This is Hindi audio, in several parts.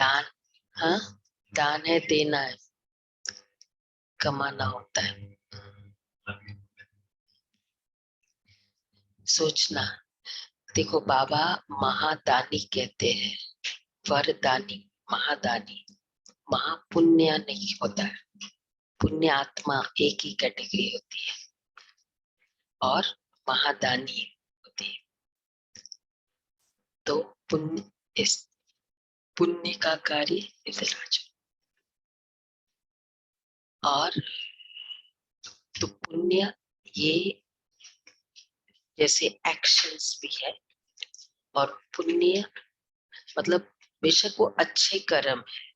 दान, हाँ दान है, देना है, कमाना होता है। सोचना, देखो बाबा महादानी कहते हैं, वरदानी, महादानी। महापुण्य नहीं होता है, पुण्य आत्मा एक ही कैटेगरी होती है और महादानी होती है। तो पुण्य, इस पुण्य का कार्य इधर आ जाओ। और तो पुण्य ये जैसे एक्शंस भी है, और पुण्य मतलब बेशक वो अच्छे कर्म है।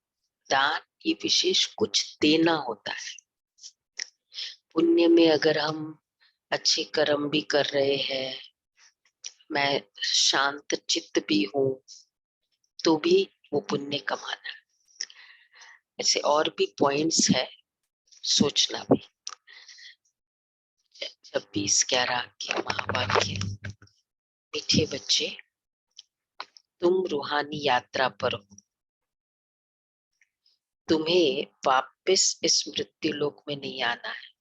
दान ये विशेष कुछ देना होता है। पुण्य में अगर हम अच्छे कर्म भी कर रहे हैं, मैं शांत चित्त भी हूँ, तो भी वो पुण्य कमाना। ऐसे और भी पॉइंट्स है, सोचना भी। 26/11 के महावाक्य। मीठे बच्चे, तुम रूहानी यात्रा पर हो, तुम्हें वापस इस मृत्यु लोक में नहीं आना है।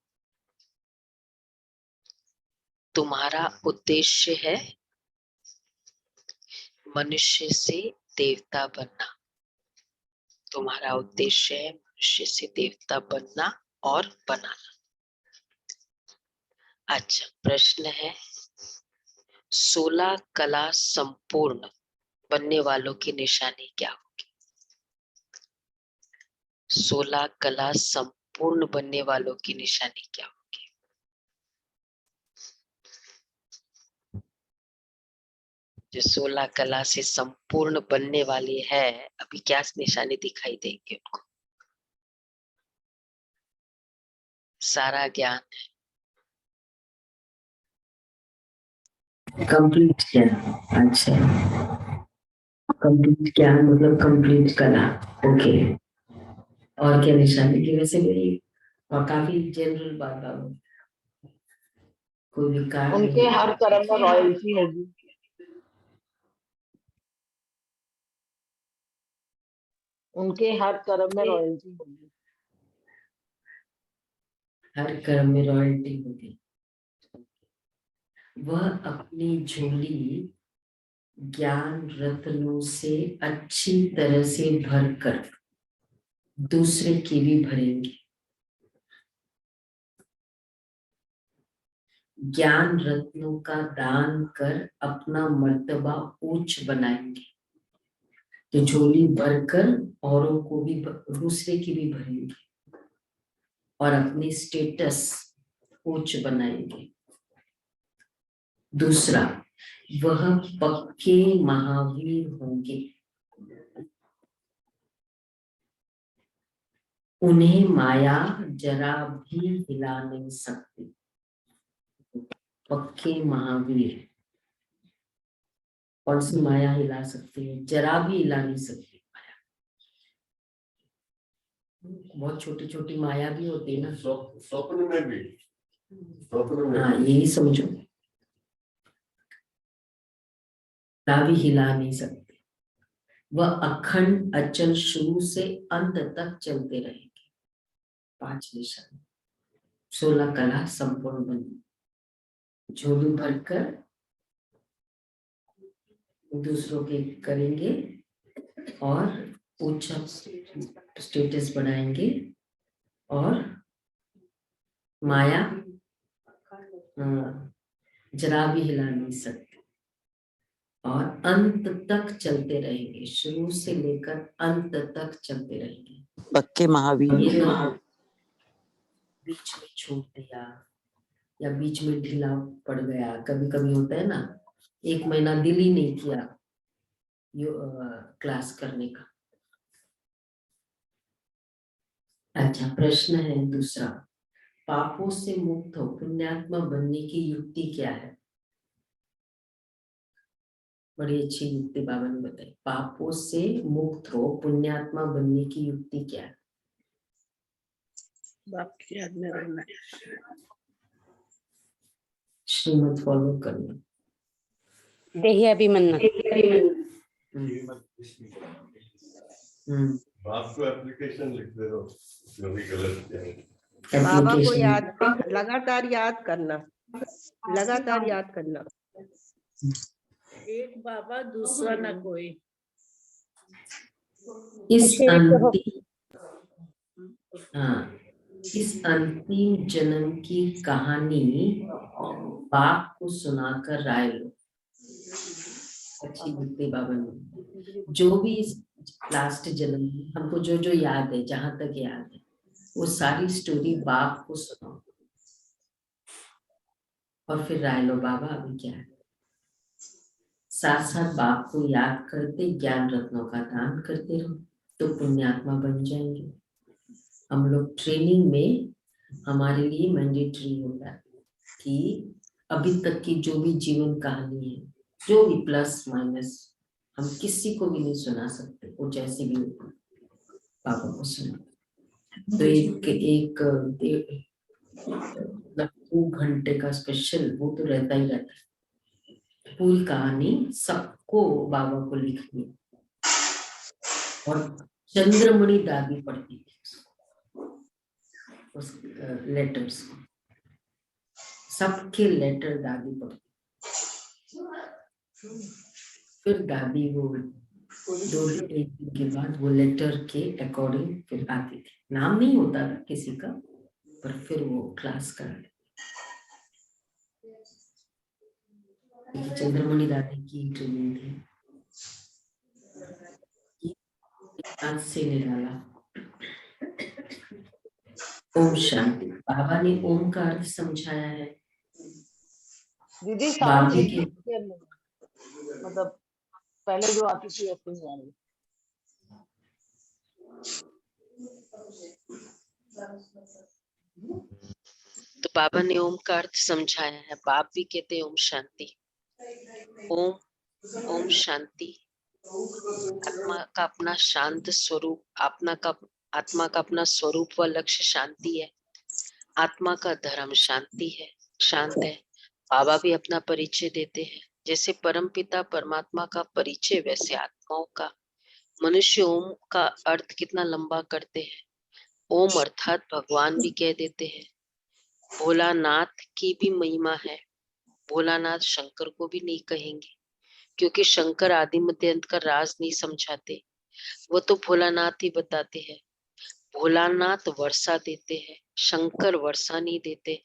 तुम्हारा उद्देश्य है मनुष्य से देवता बनना। तुम्हारा उद्देश्य है मनुष्य से देवता बनना और बनाना। अच्छा, प्रश्न है 16 कला संपूर्ण बनने वालों की निशानी क्या होगी? 16 कला संपूर्ण बनने वालों की निशानी क्या होगी? जो 16 कला से संपूर्ण बनने वाली है, अभी क्या निशानी दिखाई देंगे उनको? सारा ज्ञान, कंप्लीट क्या? अच्छा, कंप्लीट क्या मतलब कंप्लीट कला। ओके, और क्या निशानी की? वैसे मेरी और काफी जनरल बात है, कोई भी कार्य उनके हर कर्म में रॉयल्टी होगी। उनके हर कर्म में रॉयल्टी होगी। हर कर्म में रॉयल्टी होगी। वह अपनी झोली ज्ञान रत्नों से अच्छी तरह से भरकर दूसरे की भी भरेंगे। ज्ञान रत्नों का दान कर अपना मर्तबा ऊंच बनाएंगे। तो झोली भरकर औरों को भी, दूसरे की भी भरेंगे और अपनी स्टेटस ऊंच बनाएंगे। दूसरा, वह पक्के महावीर होंगे। उन्हें माया जरा भी हिला नहीं सकती। पक्के महावीर। कौन सी माया हिला सकती है? जरा भी हिला नहीं सकती माया। बहुत छोटी छोटी माया भी होती है ना, स्वप्न में भी, स्वप्न में हाँ यही समझो, जरा भी हिला नहीं सकती। वह अखंड अचल शुरू से अंत तक चलते रहेंगे। 5 निशान, 16 कला संपूर्ण बनी। झोली भरकर दूसरों के करेंगे और ऊंचा स्टेटस बनाएंगे, और माया जरा भी हिला नहीं सकती, और अंत तक चलते रहेंगे। शुरू से लेकर अंत तक चलते रहेंगे। पक्के महावीर। बीच में छूट दिया या बीच में ढीला पड़ गया, कभी कभी होता है ना, 1 महीना दिल ही नहीं किया क्लास करने का। अच्छा, प्रश्न है दूसरा, पापों से मुक्त हो पुण्यात्मा बनने की युक्ति क्या है? बड़ी अच्छी युक्ति बाबा ने बताई। पापों से मुक्त हो पुण्यात्मा बनने की युक्ति क्या है? बाप की याद में रहना है, श्रीमत फॉलो करना, देही अभिमन्यु। बाप को एप्लीकेशन लिख दे दो जो भी गलत किया है। बाबा को एप्लीकेशन याद, लगातार याद करना, लगातार याद करना। एक बाबा दूसरा न कोई। इस अंतिम, हाँ, इस अंतिम जन्म की कहानी बाप को सुनाकर राय लो। अच्छी बुद्धि बाबा ने, जो भी इस लास्ट जन्म में हमको जो जो याद है, जहां तक याद है, वो सारी स्टोरी बाप को सुनाओ और फिर राय लो बाबा अभी क्या है। साथ साथ बाप को याद करते ज्ञान रत्नों का दान करते रहो तो पुण्यात्मा बन जाएंगे। हम लोग ट्रेनिंग में, हमारे लिए मैंडेटरी होता है कि अभी तक की जो भी जीवन कहानी है, जो भी प्लस माइनस, हम किसी को भी नहीं सुना सकते, वो जैसे भी हो पापा को सुना। तो एक 2 घंटे का स्पेशल वो तो रहता ही रहता है। पूरी कहानी सबको बाबा को लिखनी और चंद्रमणि दादी पढ़ती थी उस लेटर्स को, सबके लेटर दादी पढ़ती। फिर दादी वो 1 दिन के बाद वो लेटर के अकॉर्डिंग फिर आती थी। नाम नहीं होता था किसी का, पर फिर वो क्लास करा। चंद्रमणि दादी की ट्रेनिंग थी, आज से निराला। ओम शांति। बाबा ने ओम का अर्थ समझाया है। दीदी बाबा शांति के मतलब पहले जो आती थी ऐसे ही आ रही। तो बाबा ने ओम का अर्थ समझाया है। बाप भी कहते हैं ओम शांति। ओम ओम शांति आत्मा का अपना शांत स्वरूप, आत्मा का अपना स्वरूप व लक्ष्य शांति है। आत्मा का धर्म शांति है, शांत है। बाबा भी अपना परिचय देते हैं। जैसे परमपिता परमात्मा का परिचय, वैसे आत्माओं का। मनुष्य ओम का अर्थ कितना लंबा करते हैं। ओम अर्थात भगवान भी कह देते हैं। भोलानाथ की भी महिमा है। भोलानाथ शंकर को भी नहीं कहेंगे, क्योंकि शंकर आदि मध्य अंत का राज नहीं समझाते, वो तो भोलानाथ ही बताते हैं। भोलानाथ वर्षा देते हैं, शंकर वर्षा नहीं देते।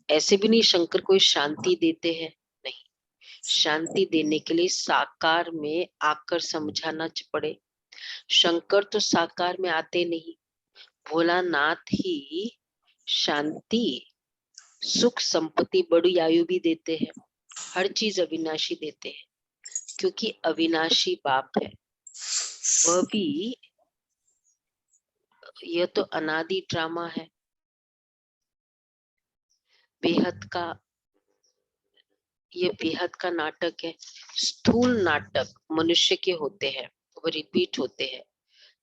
ऐसे भी नहीं शंकर कोई शांति देते हैं, नहीं। शांति देने के लिए साकार में आकर समझाना पड़े। शंकर तो साकार में आते नहीं, भोलानाथ ही शांति, सुख, संपत्ति, बड़ी आयु भी देते हैं। हर चीज अविनाशी देते हैं, क्योंकि अविनाशी बाप है। वह भी, यह तो अनादि ड्रामा है, बेहद का, ये बेहद का नाटक है। स्थूल नाटक मनुष्य के होते हैं, वो रिपीट होते हैं।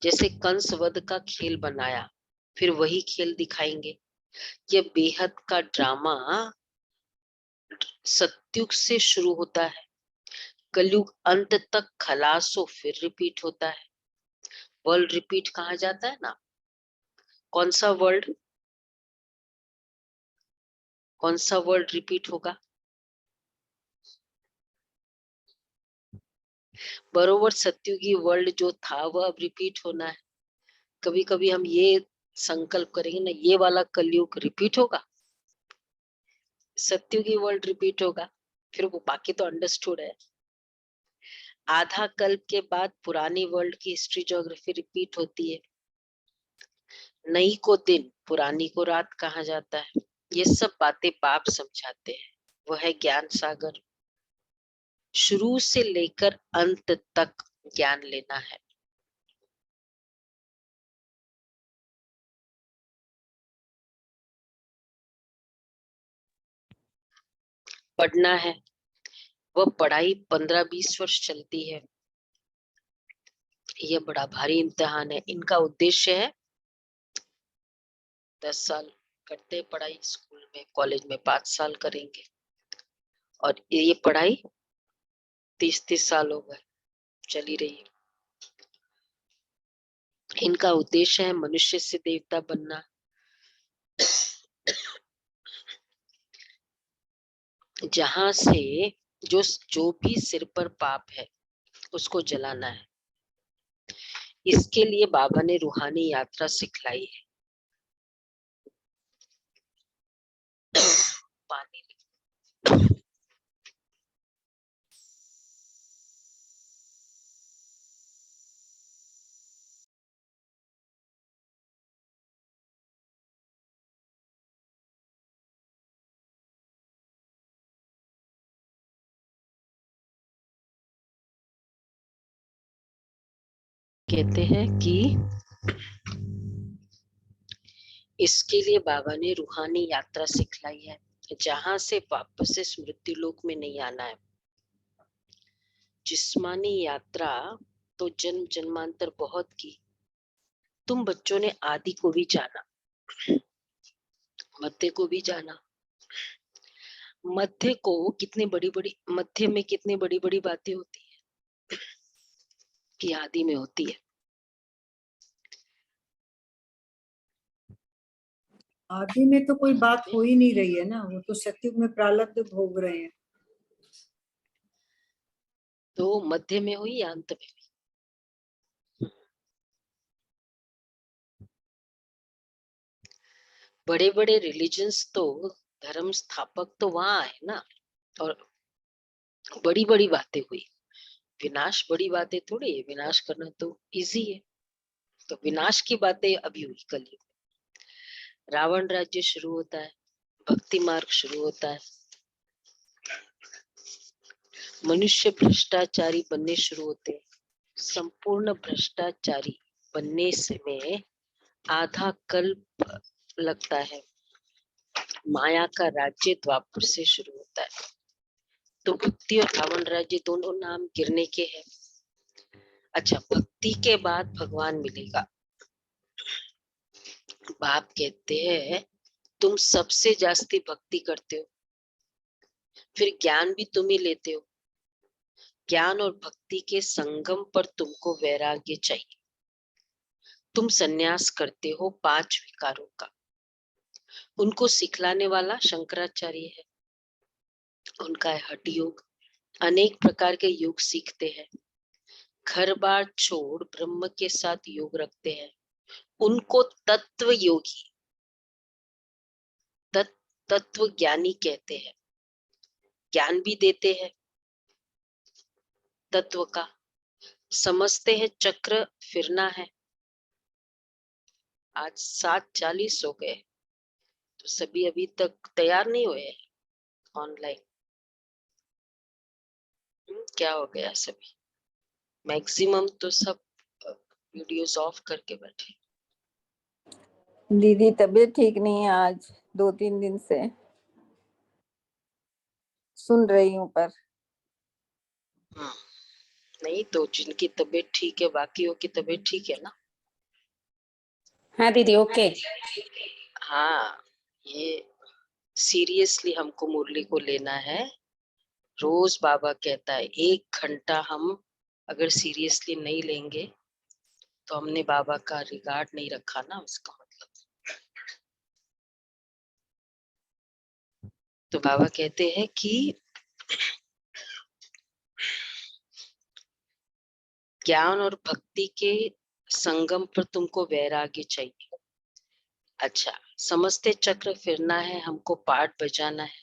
जैसे कंस वध का खेल बनाया, फिर वही खेल दिखाएंगे। यह बेहद का ड्रामा सत्युग से शुरू होता है, कलयुग अंत तक खलासो, फिर रिपीट होता है। वर्ल्ड रिपीट कहा जाता है ना। कौन सा वर्ल्ड, कौन सा वर्ल्ड रिपीट होगा? बरोबर सत्युगी वर्ल्ड जो था वह अब रिपीट होना है। कभी कभी हम ये संकल्प करेंगे ना, ये वाला कलयुग रिपीट होगा, सत्युगी वर्ल्ड रिपीट होगा, फिर वो बाकी तो अंडरस्टूड है। आधा कल्प के बाद पुरानी वर्ल्ड की हिस्ट्री ज्योग्राफी रिपीट होती है। नई को दिन, पुरानी को रात कहा जाता है। ये सब बातें बाप समझाते हैं। वह है ज्ञान सागर। शुरू से लेकर अंत तक ज्ञान लेना है। पढ़ना है। वह पढ़ाई 15-20 वर्ष चलती है। यह बड़ा भारी इम्तिहान है। इनका उद्देश्य है 10 साल करते हैं पढ़ाई, स्कूल में कॉलेज में 5 साल करेंगे, और ये पढ़ाई 30-30 साल हो गए चली रही है। इनका उद्देश्य है मनुष्य से देवता बनना, जहां से जो भी सिर पर पाप है उसको जलाना है। इसके लिए बाबा ने रूहानी यात्रा सिखलाई है। पानी कहते हैं कि इसके लिए बाबा ने रूहानी यात्रा सिखलाई है, जहां से वापस से स्मृति लोक में नहीं आना है। जिस्मानी यात्रा तो जन्म जन्मांतर बहुत की। तुम बच्चों ने आदि को भी जाना, मध्य को भी जाना। मध्य में कितनी बड़ी बड़ी बातें होती है कि आदि में होती है। आदि में तो कोई बात हो ही नहीं रही है ना, वो तो सत्युग में प्रारब्ध भोग रहे हैं। तो मध्य में हुई या अंत में हुई? बड़े बड़े रिलीजन्स तो धर्म स्थापक तो वहां है ना, और बड़ी बड़ी बातें हुई। विनाश बड़ी बातें थोड़ी है, विनाश करना तो इजी है। तो विनाश की बातें अभी हुई कलयुग में। रावण राज्य शुरू होता है, भक्ति मार्ग शुरू होता है, मनुष्य भ्रष्टाचारी बनने शुरू होते हैं। संपूर्ण भ्रष्टाचारी बनने में आधा कल्प लगता है। माया का राज्य द्वापर से शुरू होता है। तो भक्ति और रावण राज्य दोनों नाम गिरने के हैं। अच्छा, भक्ति के बाद भगवान मिलेगा। बाप कहते हैं तुम सबसे जास्ती भक्ति करते हो, फिर ज्ञान भी तुम ही लेते हो। ज्ञान और भक्ति के संगम पर तुमको वैराग्य चाहिए। तुम सन्यास करते हो 5 विकारों का। उनको सिखलाने वाला शंकराचार्य है। उनका है हठ योग। अनेक प्रकार के योग सीखते हैं। घर बार छोड़ ब्रह्म के साथ योग रखते हैं। उनको तत्व योगी, तत्व ज्ञानी कहते हैं। ज्ञान भी देते हैं तत्व का। समझते हैं चक्र फिरना है। आज 7:40 हो गए तो सभी अभी तक तैयार नहीं हुए ऑनलाइन। क्या हो गया? सभी मैक्सिमम तो सब वीडियोस ऑफ करके बैठे। दीदी तबीयत ठीक नहीं है आज 2-3 दिन से। सुन रही हूँ पर नहीं तो जिनकी तबीयत ठीक है बाकियों की तबीयत ठीक है ना? हाँ दीदी ओके। हाँ, ये सीरियसली हमको मुरली को लेना है। रोज बाबा कहता है 1 घंटा हम अगर सीरियसली नहीं लेंगे तो हमने बाबा का रिगार्ड नहीं रखा ना, उसका मतलब। तो बाबा कहते हैं कि ज्ञान और भक्ति के संगम पर तुमको वैराग्य चाहिए। अच्छा, समझते चक्र फिरना है, हमको पाठ बजाना है।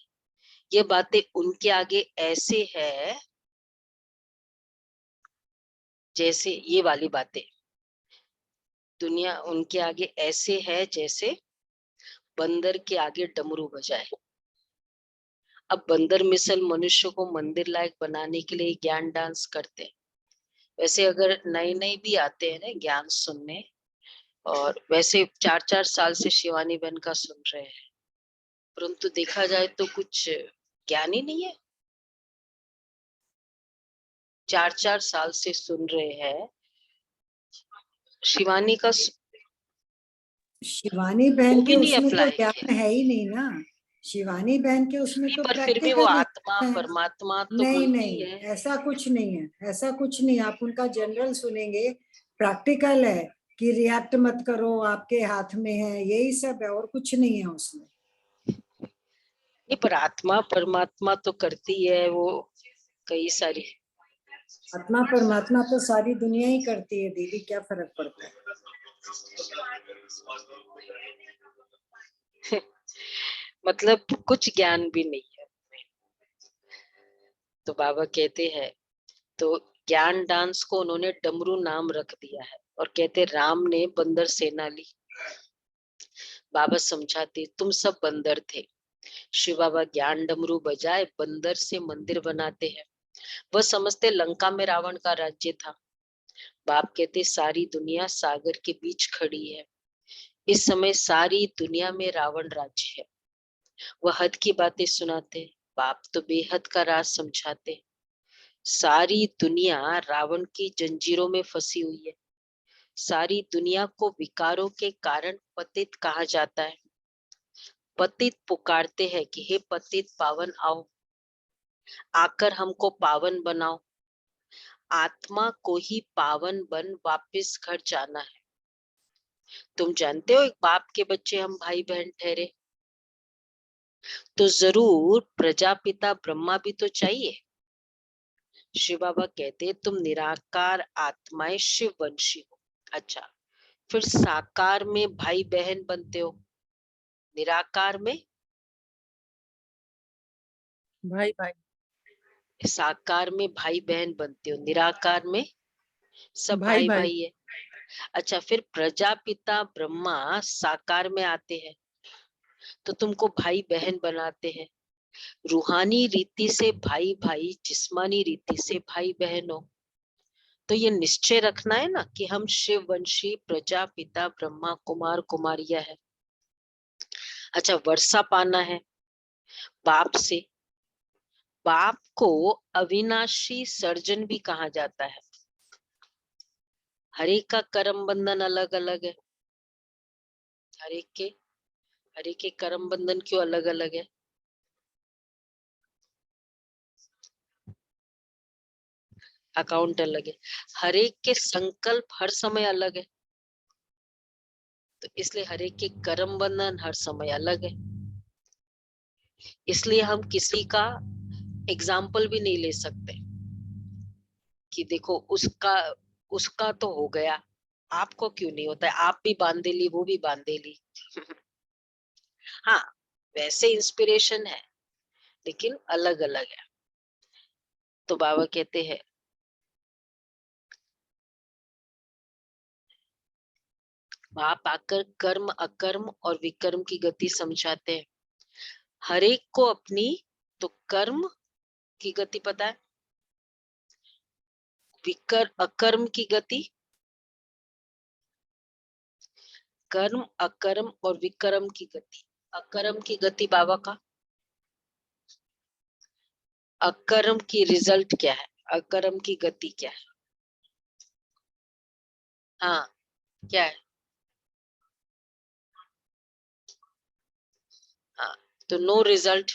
ये बातें उनके आगे ऐसे है जैसे ये वाली बातें दुनिया उनके आगे ऐसे है जैसे बंदर के आगे डमरू बजाए। अब बंदर मिसल मनुष्य को मंदिर लायक बनाने के लिए ज्ञान डांस करते हैं। वैसे अगर नए नए भी आते हैं ना ज्ञान सुनने, और वैसे 4-4 साल से शिवानी बहन का सुन रहे हैं, परंतु देखा जाए तो कुछ ज्ञान ही नहीं है। 4-4 साल से सुन रहे हैं शिवानी का, शिवानी वो बहन के भी नहीं उसमें तो अप्लाई ज्ञान किया। है ही नहीं ना। शिवानी बहन के उसमें तो पर फिर भी वो प्रैक्टिकल आत्मा है। परमात्मा तो नहीं बोलती नहीं, है। ऐसा कुछ नहीं है, ऐसा कुछ नहीं। आप उनका जनरल सुनेंगे, प्रैक्टिकल है कि रिएक्ट मत करो, आपके हाथ में है, यही सब है और कुछ नहीं है उसमें। नहीं, पर आत्मा परमात्मा तो करती है वो कई सारी। आत्मा परमात्मा तो सारी दुनिया ही करती है दीदी, क्या फर्क पड़ता है। मतलब कुछ ज्ञान भी नहीं है। तो बाबा कहते हैं, तो ज्ञान डांस को उन्होंने डमरू नाम रख दिया है और कहते राम ने बंदर सेना ली। बाबा समझाते तुम सब बंदर थे, शिव बाबा ज्ञान डमरू बजाए बंदर से मंदिर बनाते हैं। वह समझते लंका में रावण का राज्य था। बाप कहते सारी दुनिया सागर के बीच खड़ी है, इस समय सारी दुनिया में रावण राज्य है। वह हद की बातें सुनाते, बाप तो बेहद का राज समझाते। सारी दुनिया रावण की जंजीरों में फंसी हुई है। सारी दुनिया को विकारों के कारण पतित कहा जाता है। पतित पुकारते हैं कि हे पतित पावन आओ, आकर हमको पावन बनाओ। आत्मा को ही पावन बन वापस घर जाना है। तुम जानते हो एक बाप के बच्चे हम भाई बहन ठहरे तो जरूर प्रजापिता ब्रह्मा भी तो चाहिए। शिव बाबा कहते तुम निराकार आत्माएं शिव वंशी हो। अच्छा, फिर साकार में भाई बहन बनते हो, निराकार में भाई भाई साकार में भाई बहन बनते हो, निराकार में सब भाई भाई भाई भाई है। अच्छा, फिर प्रजापिता ब्रह्मा साकार में आते हैं तो तुमको भाई बहन बनाते हैं। रूहानी रीति से भाई भाई, जिस्मानी रीति से भाई बहन हो। तो ये निश्चय रखना है ना कि हम शिव वंशी प्रजापिता ब्रह्मा कुमार कुमारिया है। अच्छा, वर्षा पाना है बाप से। बाप को अविनाशी सर्जन भी कहा जाता है। हर एक का कर्म बंधन अलग अलग है। हर एक के कर्म बंधन क्यों अलग अलग है? अकाउंट अलग है। हर एक के संकल्प हर समय अलग है, तो इसलिए हर एक के कर्म बंधन हर समय अलग है। इसलिए हम किसी का एग्जाम्पल भी नहीं ले सकते कि देखो उसका उसका तो हो गया, आपको क्यों नहीं होता है? आप भी बांधेली, वो भी बांधेली। हाँ, वैसे इंस्पिरेशन है लेकिन अलग अलग है। तो बाबा कहते हैं आप आकर कर्म अकर्म और विकर्म की गति समझाते हैं। हर एक को अपनी तो कर्म की गति पता है, अकर्म की गति, कर्म अकर्म और विकर्म की गति। अकर्म की गति बाबा का, अकर्म की रिजल्ट क्या है, अकर्म की गति क्या है? हाँ, क्या है? हाँ, तो no result,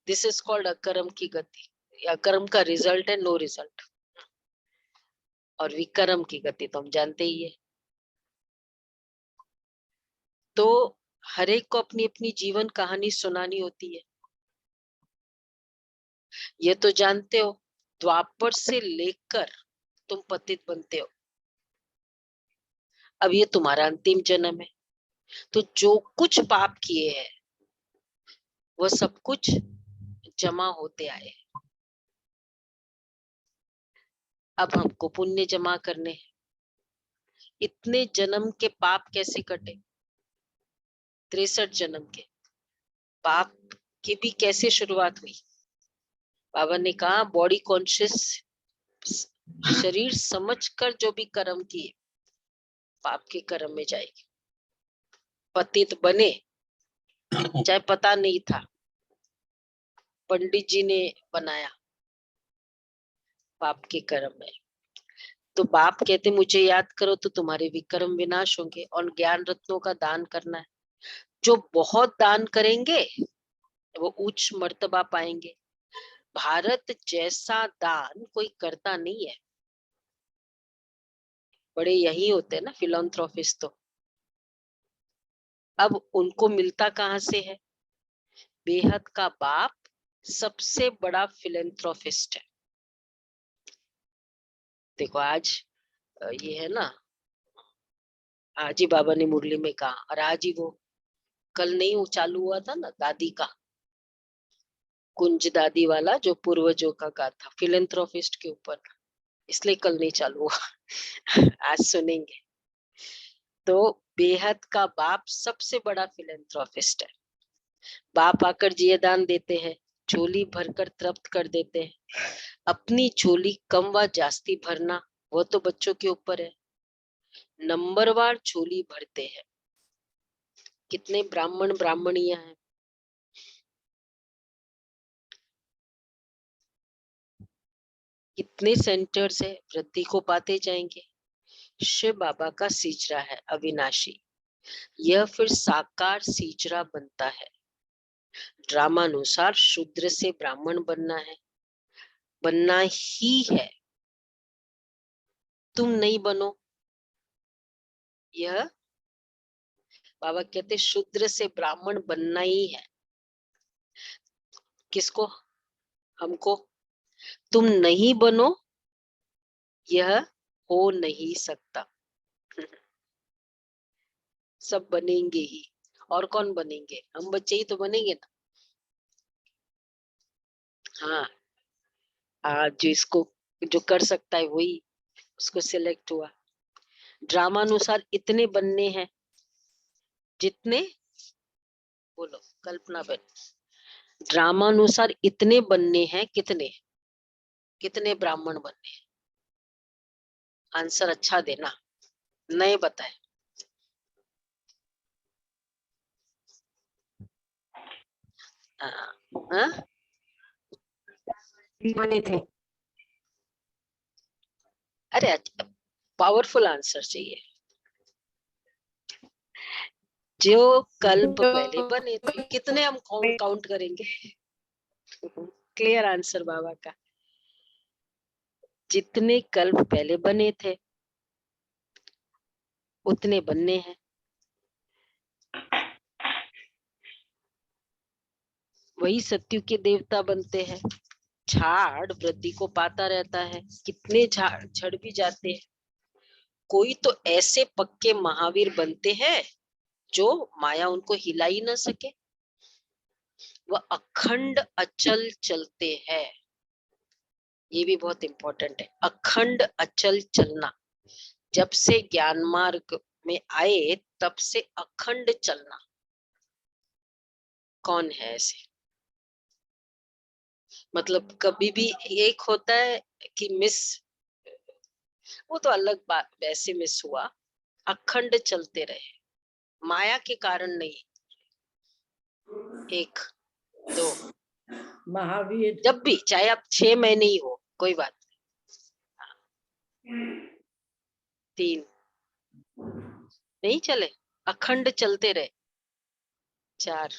this is called अकर्म की गति। अकर्म का रिजल्ट है नो रिजल्ट। और विकर्म की गति तो हम जानते ही है। तो हर एक को अपनी अपनी जीवन कहानी सुनानी होती है। ये तो जानते हो द्वापर से लेकर तुम पतित बनते हो। अब ये तुम्हारा अंतिम जन्म है, तो जो कुछ पाप किए हैं वह सब कुछ जमा होते आए। अब हमको पुण्य जमा करने हैं। इतने जन्म के पाप कैसे कटे? 63 जन्म के पाप की भी कैसे शुरुआत हुई? बाबा ने कहा बॉडी कॉन्शियस, शरीर समझकर जो भी कर्म किए पाप के कर्म में जाएगी। पतित बने चाहे पता नहीं था, पंडित जी ने बनाया, पाप के कर्म में। तो बाप कहते मुझे याद करो तो तुम्हारे विकर्म विनाश होंगे और ज्ञान रत्नों का दान करना है। जो बहुत दान करेंगे वो उच्च मर्तबा पाएंगे। भारत जैसा दान कोई करता नहीं है। बड़े यही होते हैं ना फिलैंथ्रोपिस्ट तो। अब उनको मिलता कहाँ से है? बेहद का बाप सबसे बड़ा फिलैंथ्रोपिस्ट है। देखो आज ये है ना, आज ही बाबा ने मुरली में कहा, और आज ही वो कल नहीं वो चालू हुआ था ना दादी का, कुंज दादी वाला जो पूर्वजों का गाथा फिलैंथ्रोपिस्ट के ऊपर, इसलिए कल नहीं चालू हुआ। आज सुनेंगे। तो बेहद का बाप सबसे बड़ा फिलैंथ्रोपिस्ट है। बाप आकर जिये दान देते हैं, झोली भरकर तृप्त कर देते हैं। अपनी झोली कम व जास्ती भरना वो तो बच्चों के ऊपर है, नंबरवार झोली भरते हैं। कितने ब्राह्मण ब्राह्मणियां हैं, कितने सेंटर्स है, वृद्धि को पाते जाएंगे। शिव बाबा का सीजरा है अविनाशी, यह फिर साकार सीजरा बनता है। ड्रामानुसार शूद्र से ब्राह्मण बनना है, बनना ही है। तुम नहीं बनो, यह बाबा कहते शूद्र से ब्राह्मण बनना ही है। किसको? हमको। तुम नहीं बनो, यह हो नहीं सकता। सब बनेंगे ही, और कौन बनेंगे? हम बच्चे ही तो बनेंगे ना। हाँ, जो इसको जो कर सकता है वही उसको सिलेक्ट हुआ। ड्रामानुसार इतने बनने हैं जितने, बोलो कल्पना बन, ड्रामानुसार इतने बनने हैं, कितने कितने ब्राह्मण बनने हैं? आंसर अच्छा देना, नहीं बताए। हाँ, बने थे। अरे पावरफुल आंसर चाहिए। जो कल्प पहले बने थे, कितने हम काउंट करेंगे? क्लियर आंसर बाबा का, जितने कल्प पहले बने थे उतने बनने हैं। वही सत्यु के देवता बनते हैं। झाड़ वृद्धि को पाता रहता है, कितने झाड़ झड़ भी जाते हैं। कोई तो ऐसे पक्के महावीर बनते हैं जो माया उनको हिला ही ना सके, वह अखंड अचल चलते हैं। ये भी बहुत इंपॉर्टेंट है, अखंड अचल चलना। जब से ज्ञान मार्ग में आए तब से अखंड चलना। कौन है ऐसे? मतलब कभी भी एक होता है कि मिस, वो तो अलग बात, वैसे मिस हुआ। अखंड चलते रहे, माया के कारण नहीं। एक दो, महावीर जब भी, चाहे आप 6 महीने ही हो कोई बात नहीं। 3 नहीं चले, अखंड चलते रहे। 4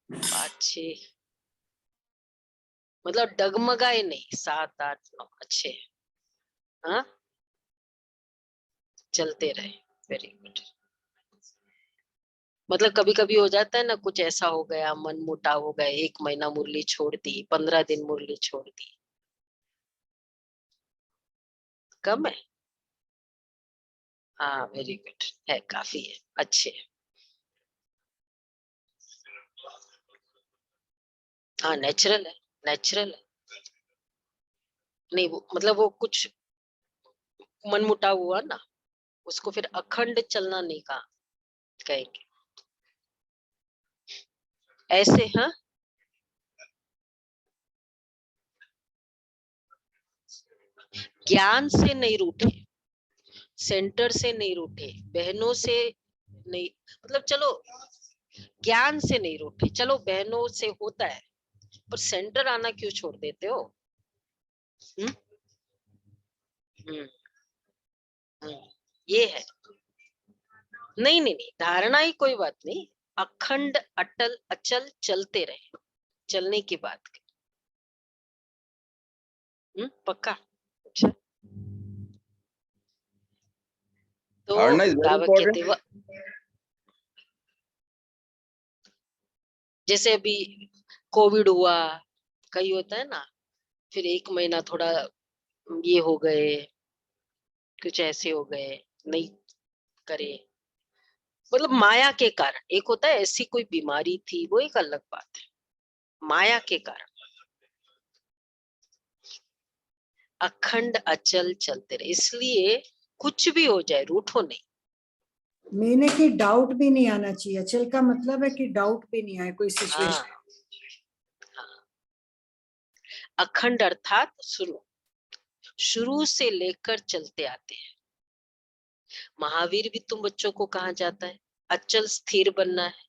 5 6, मतलब डगमगाए नहीं। 7 8 9 अच्छे, हाँ चलते रहे। Very good. मतलब कभी कभी हो जाता है ना, कुछ ऐसा हो गया, मन मुटाव हो गया, 1 महीना मुरली छोड़ दी, 15 दिन मुरली छोड़ दी, कम है? हाँ वेरी गुड, है काफी है, अच्छे है। हाँ नेचुरल है, नेचुरल है। नहीं वो मतलब वो कुछ मन मुटाव हुआ ना, उसको फिर अखंड चलना नहीं कहा, कहेंगे ऐसे। हाँ ज्ञान से नहीं रूठे, सेंटर से नहीं रूठे, बहनों से नहीं, मतलब चलो ज्ञान से नहीं रूठे, चलो बहनों से होता है, पर सेंटर आना क्यों छोड़ देते हो? हम्म हम्म हम्म, ये है। नहीं नहीं नहीं, धारणा ही कोई बात नहीं, अखंड अटल अचल चलते रहे, चलने की बात। पक्का? अच्छा, तो Arna is very Baba important. कहते जैसे अभी कोविड हुआ, कई होता है ना, फिर 1 महीना थोड़ा ये हो गए, कुछ ऐसे हो गए, नहीं करे, मतलब माया के कारण। एक होता है ऐसी कोई बीमारी थी, वो एक अलग बात है, माया के कारण अखंड अचल चलते रहे। इसलिए कुछ भी हो जाए रूठो नहीं। मैंने कि डाउट भी नहीं आना चाहिए। अचल का मतलब है कि डाउट भी नहीं आए कोई हाँ, सिचुएशन। हाँ। अखंड अर्थात शुरू से लेकर चलते आते हैं। महावीर भी तुम बच्चों को कहा जाता है अचल स्थिर बनना है।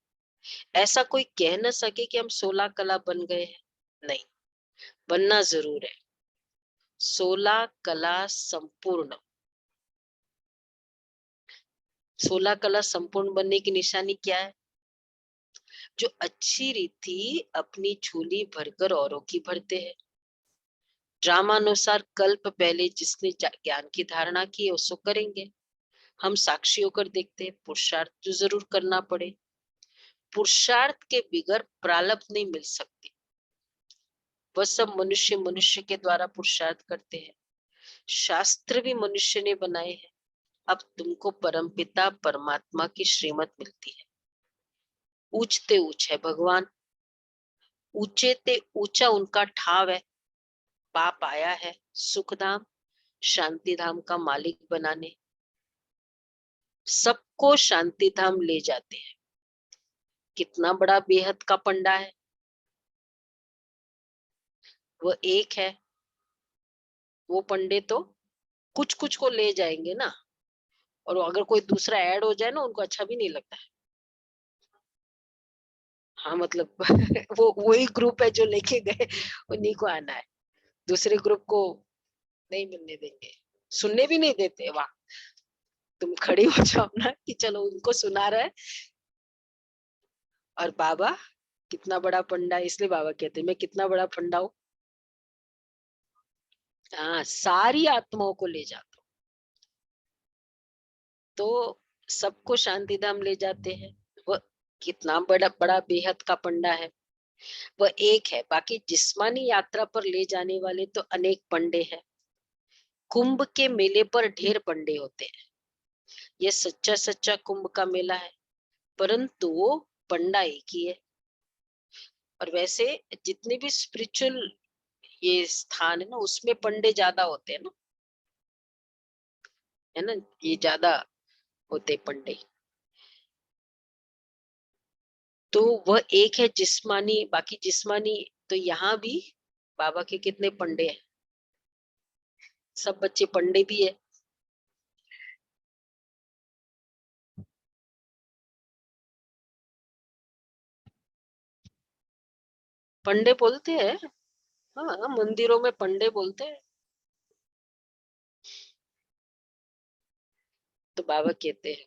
ऐसा कोई कह न सके कि हम 16 कला बन गए हैं, नहीं, बनना जरूर है। 16 कला संपूर्ण, 16 कला संपूर्ण बनने की निशानी क्या है? जो अच्छी रीति अपनी झोली भरकर औरों की भरते हैं। ड्रामानुसार कल्प पहले जिसने ज्ञान की धारणा की है उसको करेंगे। हम साक्षी होकर देखते हैं, पुरुषार्थ जो जरूर करना पड़े। पुरुषार्थ के बिगर प्रारब्ध नहीं मिल सकती। वह सब मनुष्य मनुष्य के द्वारा पुरुषार्थ करते हैं। शास्त्र भी मनुष्य ने बनाए हैं। अब तुमको परमपिता परमात्मा की श्रीमत मिलती है। ऊंचते ऊंच है भगवान, ऊंचे ते ऊंचा उनका ठाव है। बाप आया है सुखधाम शांति धाम का मालिक बनाने। सबको शांति धाम ले जाते हैं। कितना बड़ा बेहद का पंडा है। वो एक है, वो पंडे तो कुछ कुछ को ले जाएंगे ना, और अगर कोई दूसरा ऐड हो जाए ना उनको अच्छा भी नहीं लगता है। हाँ मतलब वो वही ग्रुप है जो लेके गए, उन्हीं को आना है, दूसरे ग्रुप को नहीं मिलने देंगे, सुनने भी नहीं देते। वाह, तुम खड़ी हो जाओ ना कि चलो उनको सुना रहा है। और बाबा कितना बड़ा पंडा है, इसलिए बाबा कहते हैं मैं कितना बड़ा पंडा हूँ। हाँ, सारी आत्माओं को ले जाता हूँ। तो सबको शांति धाम ले जाते हैं। वह कितना बड़ा बड़ा बेहद का पंडा है। वह एक है, बाकी जिस्मानी यात्रा पर ले जाने वाले तो अनेक पंडे हैं। कुंभ के मेले पर ढेर पंडे होते हैं। यह सच्चा सच्चा कुंभ का मेला है, परंतु वो पंडा एक ही है। और वैसे जितने भी स्पिरिचुअल ये स्थान है ना, उसमें पंडे ज्यादा होते हैं ना, है ना, ये ज्यादा होते पंडे। तो वह एक है जिस्मानी, बाकी जिस्मानी तो यहाँ भी बाबा के कितने पंडे हैं, सब बच्चे पंडे भी है। पंडे बोलते हैं, हाँ मंदिरों में पंडे बोलते हैं। तो बाबा कहते हैं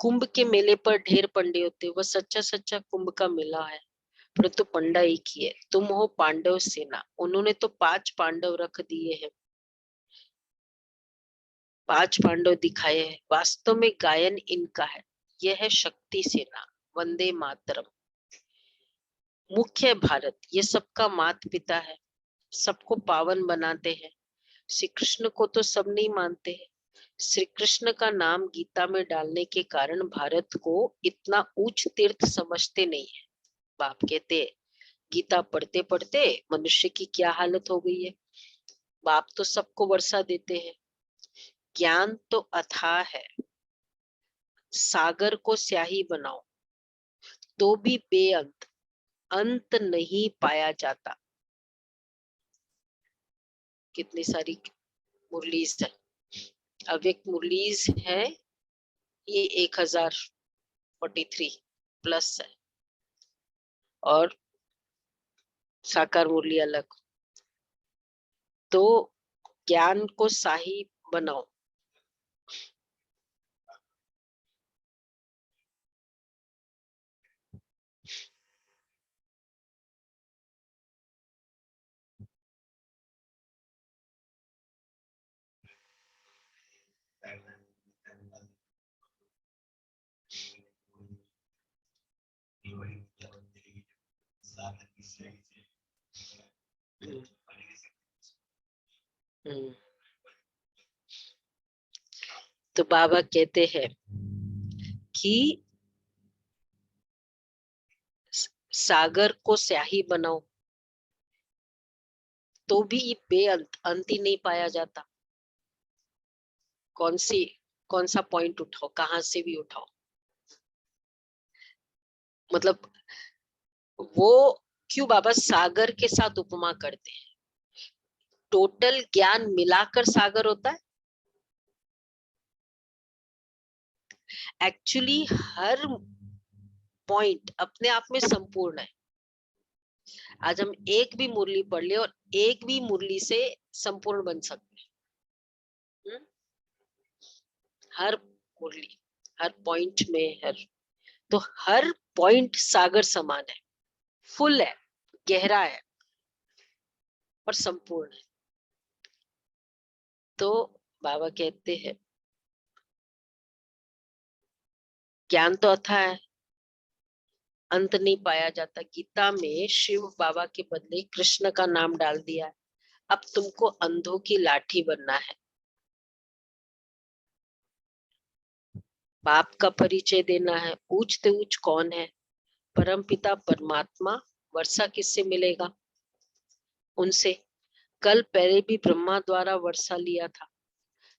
कुंभ के मेले पर ढेर पंडे होते, वह सच्चा सच्चा कुंभ का मेला है, परंतु पंडा एक ही है। तुम हो पांडव सेना। उन्होंने तो 5 पांडव रख दिए हैं, 5 पांडव दिखाए हैं। वास्तव में गायन इनका है। यह है शक्ति सेना, वंदे मातरम। मुख्य भारत, ये सबका माता पिता है, सबको पावन बनाते हैं। श्री कृष्ण को तो सब नहीं मानते हैं। श्री कृष्ण का नाम गीता में डालने के कारण भारत को इतना उच्च तीर्थ समझते नहीं है। बाप कहते हैं गीता पढ़ते पढ़ते मनुष्य की क्या हालत हो गई है। बाप तो सबको वर्षा देते हैं। ज्ञान तो अथाह है, सागर को स्याही बनाओ तो भी बेअंत, अंत नहीं पाया जाता। कितनी सारी मुरलीज है, अव्यक्त मुरलीज है, ये 1043 प्लस है, और साकार मुरली अलग। तो ज्ञान को शाही बनाओ। हम्म, हम्म। तो बाबा कहते हैं कि सागर को स्याही बनाओ तो भी ये बेअंत अंत ही नहीं पाया जाता। कौन सा पॉइंट उठाओ, कहां से भी उठाओ, मतलब वो क्यों बाबा सागर के साथ उपमा करते हैं? टोटल ज्ञान मिलाकर सागर होता है। एक्चुअली हर पॉइंट अपने आप में संपूर्ण है। आज हम एक भी मुरली पढ़ ले और एक भी मुरली से संपूर्ण बन सकते हैं। हर मुरली, हर पॉइंट में, तो हर पॉइंट सागर समान है, फुल है, गहरा है और संपूर्ण है। तो बाबा कहते हैं ज्ञान तो अथाह है, अंत नहीं पाया जाता। गीता में शिव बाबा के बदले कृष्ण का नाम डाल दिया है। अब तुमको अंधों की लाठी बनना है, बाप का परिचय देना है। ऊंचते ऊंच कौन है? परम पिता परमात्मा। वर्षा किससे मिलेगा? उनसे। कल पहले भी ब्रह्मा द्वारा वर्षा लिया था,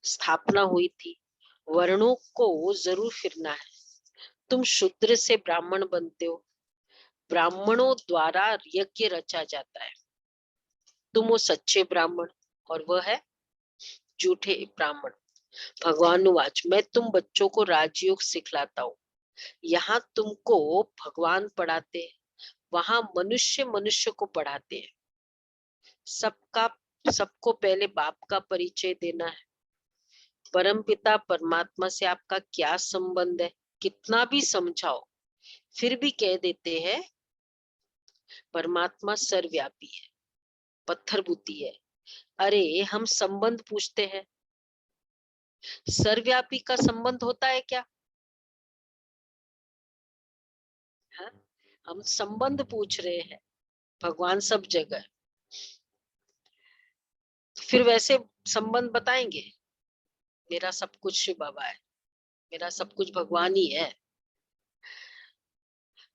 स्थापना हुई थी। वर्णों को जरूर फिरना है। तुम शूद्र से ब्राह्मण बनते हो, ब्राह्मणों द्वारा यज्ञ रचा जाता है। तुम हो सच्चे ब्राह्मण और वह है झूठे ब्राह्मण। भगवान वाच, मैं तुम बच्चों को राजयोग सिखलाता हूँ। यहाँ तुमको भगवान पढ़ाते हैं, वहां मनुष्य मनुष्य को पढ़ाते हैं। सबको पहले बाप का परिचय देना है। परम पिता परमात्मा से आपका क्या संबंध है? कितना भी समझाओ फिर भी कह देते हैं परमात्मा सर्वव्यापी है, पत्थर बुद्धि है। अरे हम संबंध पूछते हैं, सर्वव्यापी का संबंध होता है क्या? हाँ? हम संबंध पूछ रहे हैं, भगवान सब जगह। फिर वैसे संबंध बताएंगे, मेरा सब कुछ शिव बाबा है, मेरा सब कुछ भगवान ही है,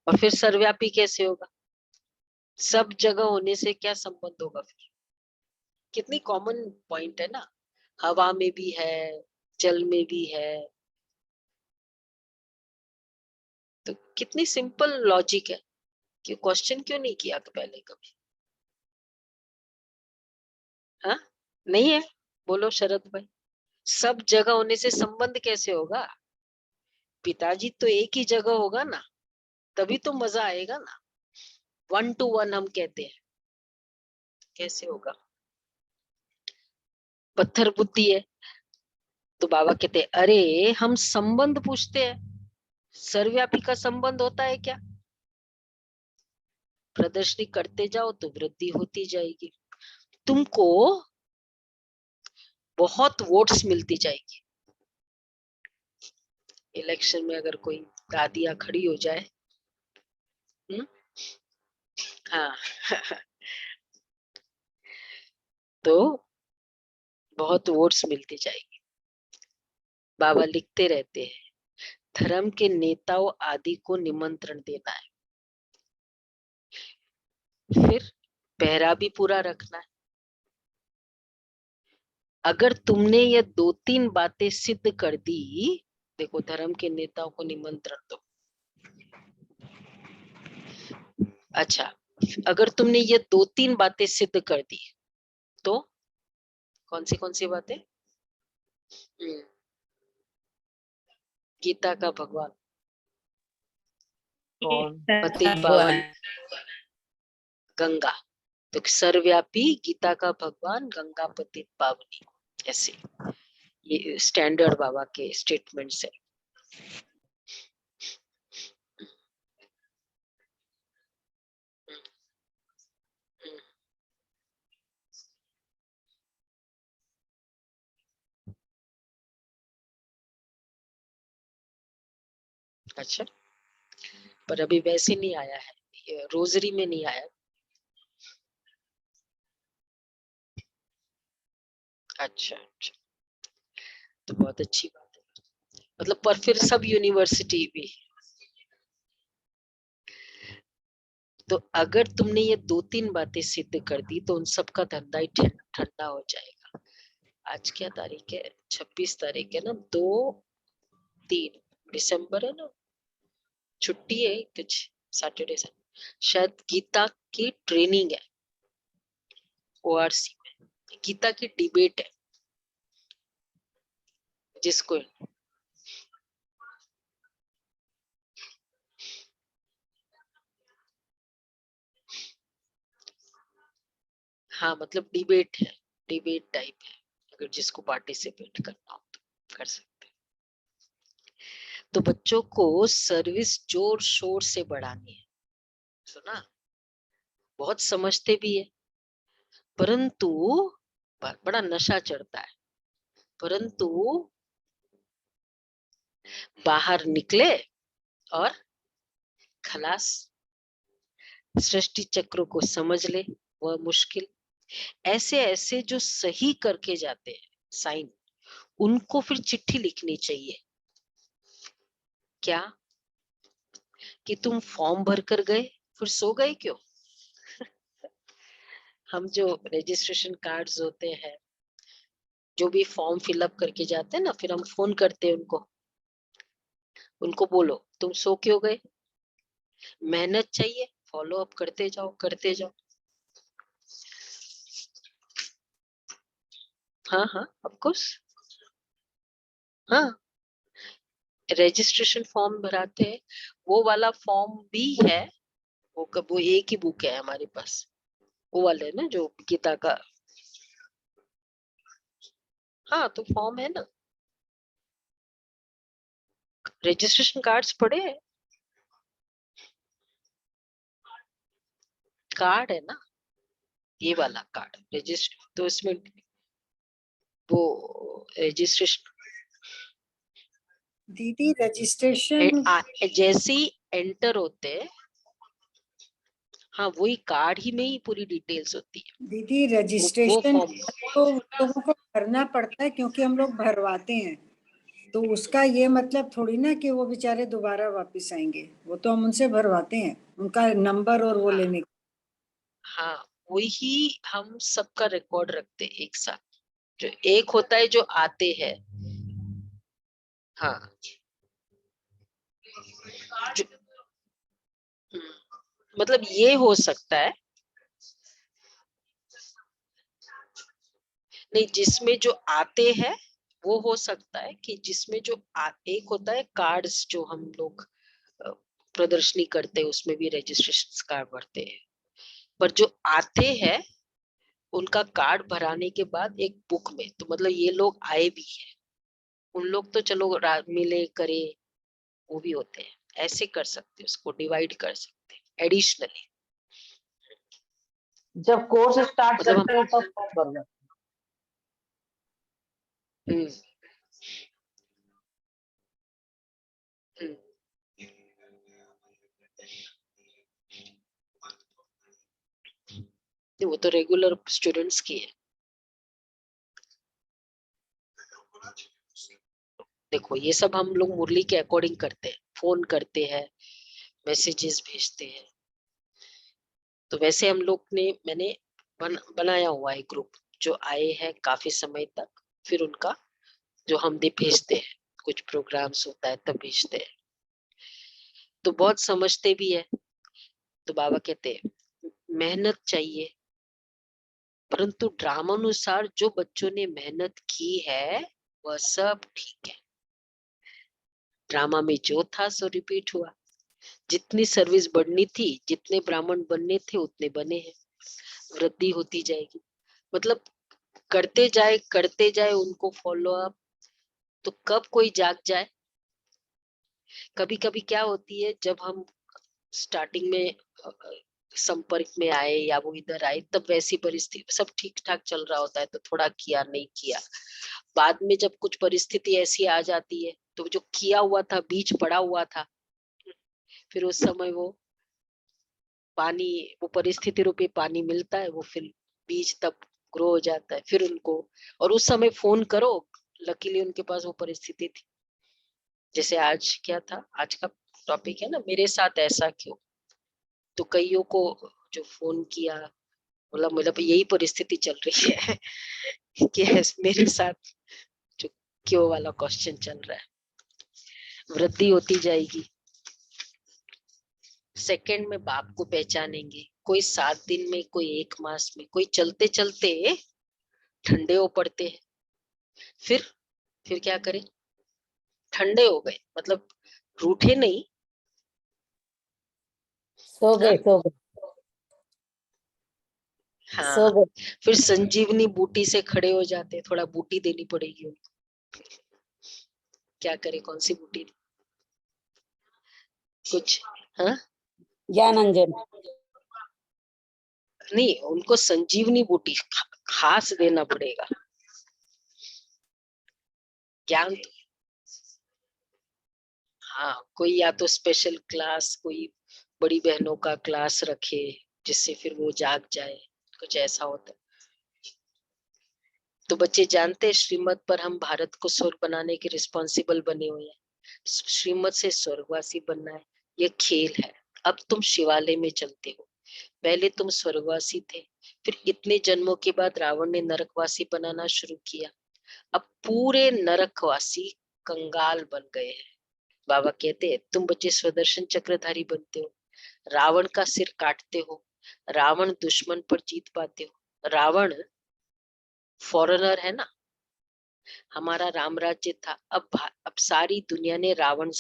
और फिर सर्वव्यापी कैसे होगा? सब जगह होने से क्या संबंध होगा? फिर कितनी कॉमन पॉइंट है ना, हवा में भी है, जल में भी है। तो कितनी सिंपल लॉजिक है कि क्वेश्चन क्यों नहीं किया तो पहले कभी? हाँ, नहीं है? बोलो शरद भाई, सब जगह होने से संबंध कैसे होगा? पिताजी तो एक ही जगह होगा ना, तभी तो मजा आएगा ना। 1 to 1 हम कहते हैं, कैसे होगा? पत्थर बुद्धि है। तो बाबा कहते हैं अरे हम संबंध पूछते हैं, सर्वव्यापी का संबंध होता है क्या? प्रदर्शनी करते जाओ तो वृद्धि होती जाएगी, तुमको बहुत वोट्स मिलती जाएगी। इलेक्शन में अगर कोई दादियां खड़ी हो जाए, हाँ तो बहुत वोट्स मिलती जाएगी। बाबा लिखते रहते हैं धर्म के नेताओं आदि को निमंत्रण देना है, फिर पहरा भी पूरा रखना है। अगर तुमने ये 2-3 बातें सिद्ध कर दी, देखो धर्म के नेताओं को निमंत्रण दो। अच्छा, अगर तुमने ये 2-3 बातें सिद्ध कर दी तो कौन सी बातें? गीता का भगवान, कौन? पतित पावन गंगा। तो सर्वव्यापी, गीता का भगवान, गंगा पतित पावनी, ऐसे ये स्टैंडर्ड बाबा के स्टेटमेंट्स है। अच्छा, पर अभी वैसे नहीं आया है, ये रोजरी में नहीं आया। अच्छा अच्छा, तो बहुत अच्छी बात है। मतलब पर फिर सब यूनिवर्सिटी भी, तो अगर तुमने ये 2-3 बातें सिद्ध कर दी तो उन सब का धंधा ही ठंडा हो जाएगा। आज क्या तारीख है? 26 तारीख है ना, 2-3 दिसंबर है ना, छुट्टी है कुछ सैटरडे से, शायद गीता की ट्रेनिंग है ओआरसी में, गीता की डिबेट है जिसको, हाँ मतलब डिबेट है, डिबेट टाइप है, अगर जिसको पार्टिसिपेट करना हो तो कर सकते हैं। तो बच्चों को सर्विस जोर शोर से बढ़ानी है, सुना, बहुत समझते भी है, परंतु बड़ा नशा चढ़ता है, परंतु बाहर निकले और खलास, सृष्टि चक्र को समझ ले, वह मुश्किल। ऐसे ऐसे जो सही करके जाते हैं साइन, उनको फिर चिट्ठी लिखनी चाहिए, क्या कि तुम फॉर्म भर कर गए फिर सो गए क्यों? हम जो रजिस्ट्रेशन कार्ड्स होते हैं, जो भी फॉर्म फिलअप करके जाते हैं ना, फिर हम फोन करते हैं उनको, उनको बोलो तुम सो क्यों गए? मेहनत चाहिए, फॉलो अप करते जाओ करते जाओ। हाँ हाँ ऑफ कोर्स, हाँ रजिस्ट्रेशन फॉर्म भराते हैं, वो वाला फॉर्म भी है, वो एक ही बुक है हमारे पास, वो वाले ना जो गीता का, हाँ तो फॉर्म है ना, रजिस्ट्रेशन कार्ड्स पड़े हैं, कार्ड है ना, ये वाला कार्ड रजिस्टर, तो इसमें वो रजिस्ट्रेशन दीदी रजिस्ट्रेशन जैसे ही एंटर होते हैं, हाँ वही कार्ड ही में ही पूरी डिटेल्स होती है, दीदी वो रजिस्ट्रेशन फॉर्म। तो उन लोगों को भरना पड़ता है क्योंकि हम लोग भरवाते हैं, तो उसका ये मतलब थोड़ी ना कि वो बेचारे दोबारा वापस आएंगे, वो तो हम उनसे भरवाते हैं उनका नंबर और वो हाँ, लेने। हाँ वही हम सबका रिकॉर्ड रखते हैं एक साथ, जो एक होता है जो आते हैं, हाँ जो, मतलब ये हो सकता है नहीं, जिसमें जो आते हैं वो हो सकता है कि जिसमें जो एक होता है कार्ड्स जो हम लोग प्रदर्शनी करते हैं, उसमें भी रजिस्ट्रेशन कार्ड भरते हैं, पर जो आते हैं उनका कार्ड भराने के बाद एक बुक में, तो मतलब ये लोग आए भी हैं, उन लोग तो चलो मिले करे, वो भी होते हैं, ऐसे कर सकते हैं, उसको डिवाइड कर सकते हैं एडिशनली, जब कोर्स स्टार्ट मतलब हम करते हो तब फॉर्म भर दो। हम्म, हम्म, नहीं, वो तो रेगुलर स्टूडेंट्स की है। देखो ये सब हम लोग मुरली के अकॉर्डिंग करते हैं, फोन करते हैं, मैसेजेस भेजते हैं, तो वैसे हम लोग ने, मैंने बनाया हुआ है ग्रुप, जो आए हैं काफी समय तक, फिर उनका जो हम भी भेजते हैं, कुछ प्रोग्राम्स होता है तब भेजते हैं, तो बहुत समझते भी है। तो बाबा कहते हैं मेहनत चाहिए, परंतु ड्रामानुसार जो बच्चों ने मेहनत की है वह सब ठीक है, ड्रामा में जो था सो रिपीट हुआ, जितनी सर्विस बढ़नी थी, जितने ब्राह्मण बनने थे उतने बने हैं, वृद्धि होती जाएगी, मतलब करते जाए उनको फॉलो अप, तो कब कोई जाग जाए। कभी कभी क्या होती है, जब हम स्टार्टिंग में संपर्क में आए या वो इधर आए, तब वैसी परिस्थिति सब ठीक ठाक चल रहा होता है, तो थोड़ा किया नहीं किया, बाद में जब कुछ परिस्थिति ऐसी आ जाती है, तो जो किया हुआ था, बीज पड़ा हुआ था, फिर उस समय वो पानी, वो परिस्थिति रूपी पानी मिलता है, वो फिर बीज तब ग्रो हो जाता है। फिर उनको, और उस समय फोन करो, लकीली उनके पास वो परिस्थिति थी। जैसे आज क्या था, आज का टॉपिक है ना, मेरे साथ ऐसा क्यों। तो कईयों को जो फोन किया, बोला मतलब यही परिस्थिति चल रही है कि मेरे साथ जो क्यों वाला क्वेश्चन चल रहा है। वृद्धि होती जाएगी। सेकंड में बाप को पहचानेंगे, कोई 7 दिन में, कोई 1 मास में, कोई चलते चलते ठंडे हो पड़ते हैं। फिर क्या करें, ठंडे हो गए मतलब रूठे नहीं, सो गए सो गए सो हाँ। गए। फिर संजीवनी बूटी से खड़े हो जाते हैं, थोड़ा बूटी देनी पड़ेगी उनको। क्या करे, कौन सी बूटी कुछ, हाँ ज्ञान अंजन। नहीं, उनको संजीवनी बूटी खास देना पड़ेगा। ज्ञान तो, हाँ, कोई या तो स्पेशल क्लास, कोई बड़ी बहनों का क्लास रखे जिससे फिर वो जाग जाए, कुछ ऐसा होता है। तो बच्चे जानते हैं श्रीमत पर हम भारत को स्वर्ग बनाने के रिस्पॉन्सिबल बने हुए हैं। श्रीमत से स्वर्गवासी बनना है, ये खेल है। अब तुम शिवालय में चलते हो, पहले तुम स्वर्गवासी थे, फिर इतने जन्मों के बाद रावण ने नरकवासी बनाना शुरू किया। अब पूरे नरकवासी कंगाल बन गए हैं। बाबा कहते हैं तुम बच्चे स्वदर्शन चक्रधारी बनते हो, रावण का सिर काटते हो, रावण दुश्मन पर जीत पाते हो। रावण फॉरेनर है ना, हमारा राम राज्य था। अब सारी दुनिया ने रावण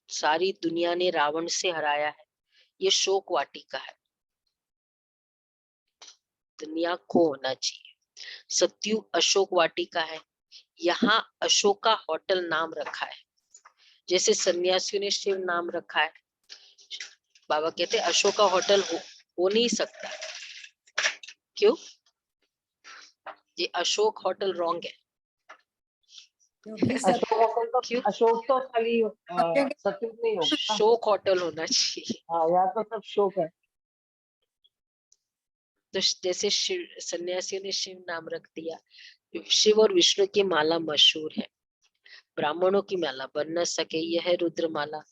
सारी दुनिया ने रावण से हराया है। ये शोक वाटिका है, दुनिया को होना चाहिए। सत्युग अशोक वाटिका है, यहाँ अशोका होटल नाम रखा है। जैसे सन्यासियों ने शिव नाम रखा है, बाबा कहते अशोका होटल हो नहीं सकता। क्यों? ये अशोक होटल रॉन्ग है। क्योंकि अशोक होटल तो, क्यों? अशोक तो खाली सत्य के सत्युग नहीं होगा। शोक होटल होना चाहिए। हाँ, यहाँ तो सब शोक है। तो जैसे शिव, सन्यासियों ने शिव नाम रख दिया। शिव और विष्णु की माला मशहूर है, ब्राह्मणों की माला बन न सके, यह है रुद्र माला।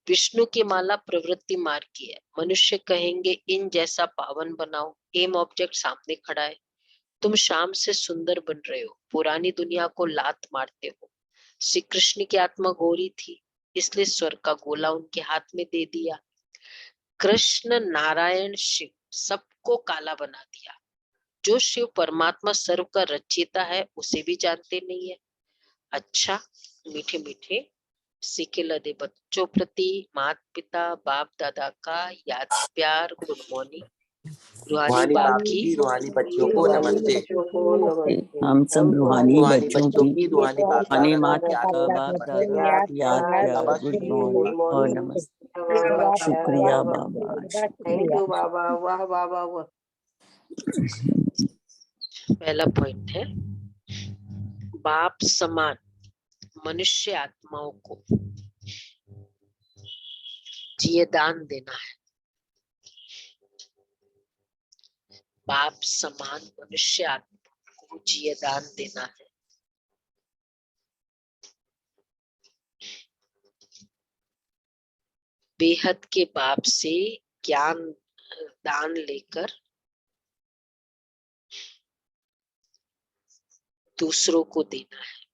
विष्णु की माला प्रवृत्ति मार्ग की है। मनुष्य कहेंगे इन जैसा पावन बनाओ, एम ऑब्जेक्ट सामने खड़ा है। तुम शाम से सुंदर बन रहे हो, पुरानी दुनिया को लात मारते हो। श्री कृष्ण की आत्मा गोरी थी, इसलिए स्वर्ग का गोला उनके हाथ में दे दिया। कृष्ण नारायण शिव सबको काला बना दिया। जो शिव परमात्मा सर्व का रचयिता है उसे भी जानते नहीं है। अच्छा, मीठे मीठे सीखे लदे बच्चों प्रति माता पिता बाप दादा का याद प्यार गुड मॉर्निंग। रूहानी बाप की, रूहानी बच्चों को रूहानी नमस्ते। बच्चों को नमस्ते। हम सब रूहानी रूहानी बच्चों बच्चों की की रूहानी बाप रूहानी दादा माता याद पिता प्यार बाप नमस्ते। दादा याद प्यार गुड गुड मॉर्निंग और मॉर्निंग। नमस्ते। शुक्रिया बाबा, थैंक शुक्रिया। यू बाबा, वाह बाबा वाह। पहला पॉइंट है बाप समान मनुष्य आत्माओं को जिये दान देना है। बाप समान मनुष्य आत्मा को जिये दान देना है। बेहद के बाप से ज्ञान दान लेकर दूसरों को देना है।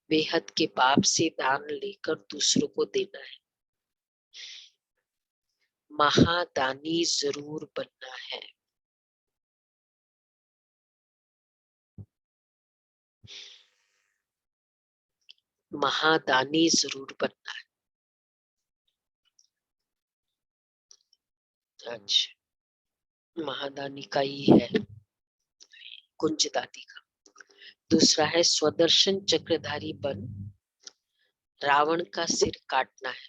बेहद के बाप से दान लेकर दूसरों को देना है। महादानी जरूर बनना है। महादानी जरूर बनना है। अच्छा, महादानी का ही है कुंज दादी का। दूसरा है स्वदर्शन चक्रधारी बन रावण का सिर काटना है।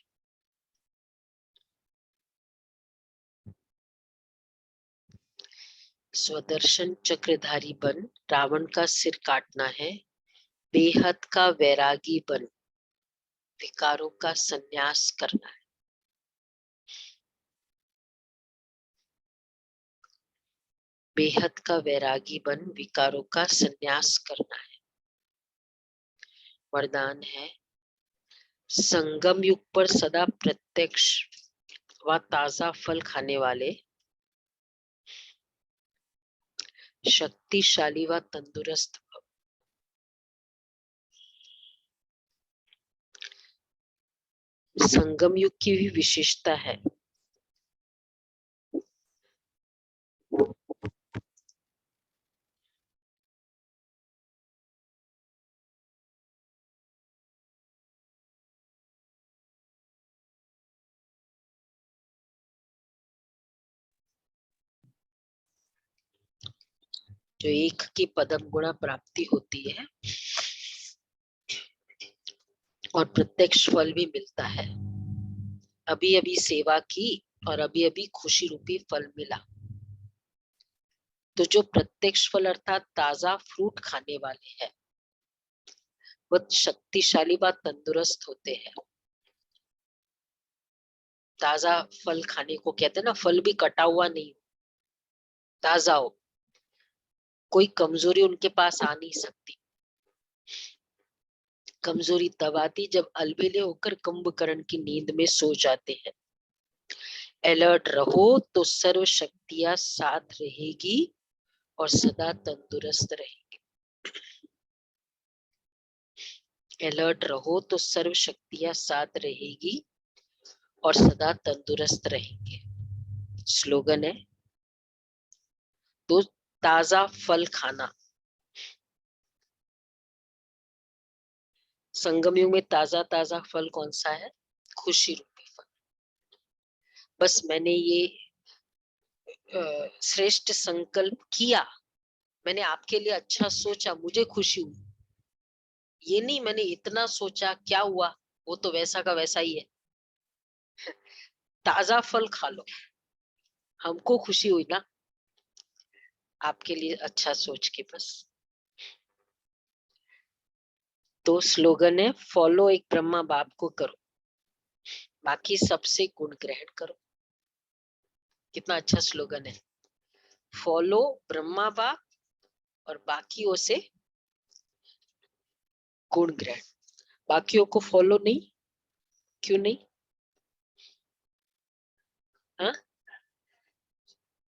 स्वदर्शन चक्रधारी बन रावण का सिर काटना है। बेहद का वैरागी बन विकारों का संन्यास करना है। बेहद का वैरागी बन विकारों का संन्यास करना है। वरदान है संगम युग पर सदा प्रत्यक्ष व ताजा फल खाने वाले, शक्तिशाली व तंदुरुस्त भव। संगम युग की भी विशेषता है जो एक की पदम गुणा प्राप्ति होती है और प्रत्यक्ष फल भी मिलता है। अभी अभी सेवा की और अभी अभी खुशी रूपी फल मिला। तो जो प्रत्यक्ष फल अर्थात ताजा फ्रूट खाने वाले हैं वह शक्तिशाली व तंदुरुस्त होते हैं। ताजा फल खाने को कहते हैं ना, फल भी कटा हुआ नहीं, ताजा हो, कोई कमजोरी उनके पास आ नहीं सकती। कमजोरी तब आती जब अलबेले होकर कुंभकर्ण की नींद में सो जाते हैं। अलर्ट रहो तो सर्व शक्तियां साथ रहेगी और सदा तंदुरुस्त रहेगी। अलर्ट रहो तो सर्व शक्तियां साथ रहेगी और सदा तंदुरुस्त रहेंगे। स्लोगन है तो ताजा फल खाना। संगम युग में ताजा ताजा फल कौन सा है? खुशी रूपी फल। बस मैंने ये श्रेष्ठ संकल्प किया, मैंने आपके लिए अच्छा सोचा, मुझे खुशी हुई। ये नहीं मैंने इतना सोचा क्या हुआ, वो तो वैसा का वैसा ही है। ताजा फल खा लो, हमको खुशी हुई ना, आपके लिए अच्छा सोच के। बस तो स्लोगन है फॉलो एक ब्रह्मा बाप को करो, बाकी सबसे गुण ग्रहण करो। कितना अच्छा स्लोगन है, फॉलो ब्रह्मा बाप और बाकियों से गुण ग्रहण। बाकियों को फॉलो नहीं, क्यों नहीं? हाँ,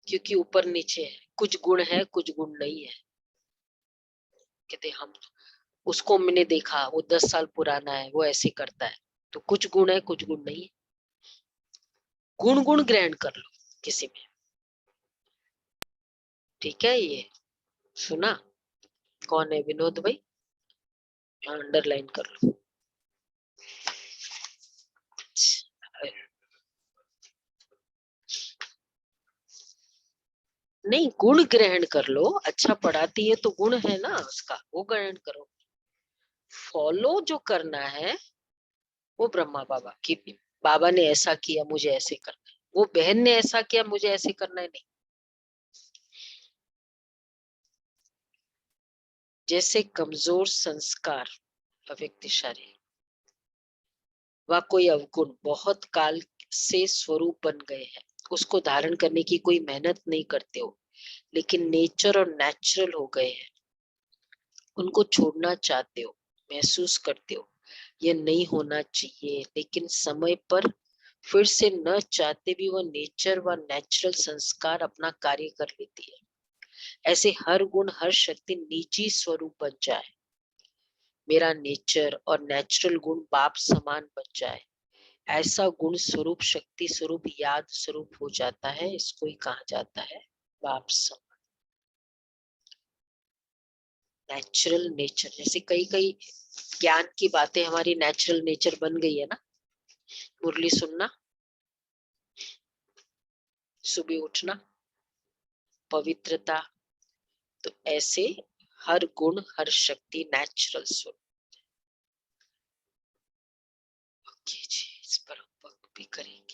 क्योंकि ऊपर नीचे है, कुछ गुण है कुछ गुण नहीं है। कहते हम उसको मैंने देखा, वो 10 साल पुराना है, वो ऐसे करता है, तो कुछ गुण है कुछ गुण नहीं है। गुण गुण ग्रहण कर लो किसी में। ठीक है, ये सुना? कौन है? विनोद भाई, अंडरलाइन कर लो। नहीं, गुण ग्रहण कर लो। अच्छा पढ़ाती है तो गुण है ना उसका, वो ग्रहण करो। फॉलो जो करना है वो ब्रह्मा बाबा की, बाबा ने ऐसा किया मुझे ऐसे करना है, वो बहन ने ऐसा किया मुझे ऐसे करना है, नहीं। जैसे कमजोर संस्कार अव्यक्तिशाली व कोई अवगुण बहुत काल से स्वरूप बन गए हैं, उसको धारण करने की कोई मेहनत नहीं करते हो, लेकिन नेचर और नेचुरल हो गए हैं, उनको छोड़ना चाहते हो, महसूस करते हो ये नहीं होना चाहिए, लेकिन समय पर फिर से न चाहते भी वो नेचर व नेचुरल संस्कार अपना कार्य कर लेती है। ऐसे हर गुण हर शक्ति निजी स्वरूप बन जाए, मेरा नेचर और नेचुरल गुण बाप समान बन जाए, ऐसा गुण स्वरूप शक्ति स्वरूप याद स्वरूप हो जाता है। इसको ही कहा जाता है बाप समान। नेचुरल नेचर, जैसे कई कई ज्ञान की बातें हमारी नेचुरल नेचर बन गई है ना, मुरली सुनना, सुबह उठना, पवित्रता, तो ऐसे हर गुण हर शक्ति नेचुरल स्वरूप। ओके जी, इस पर हम वक्त भी करेंगे।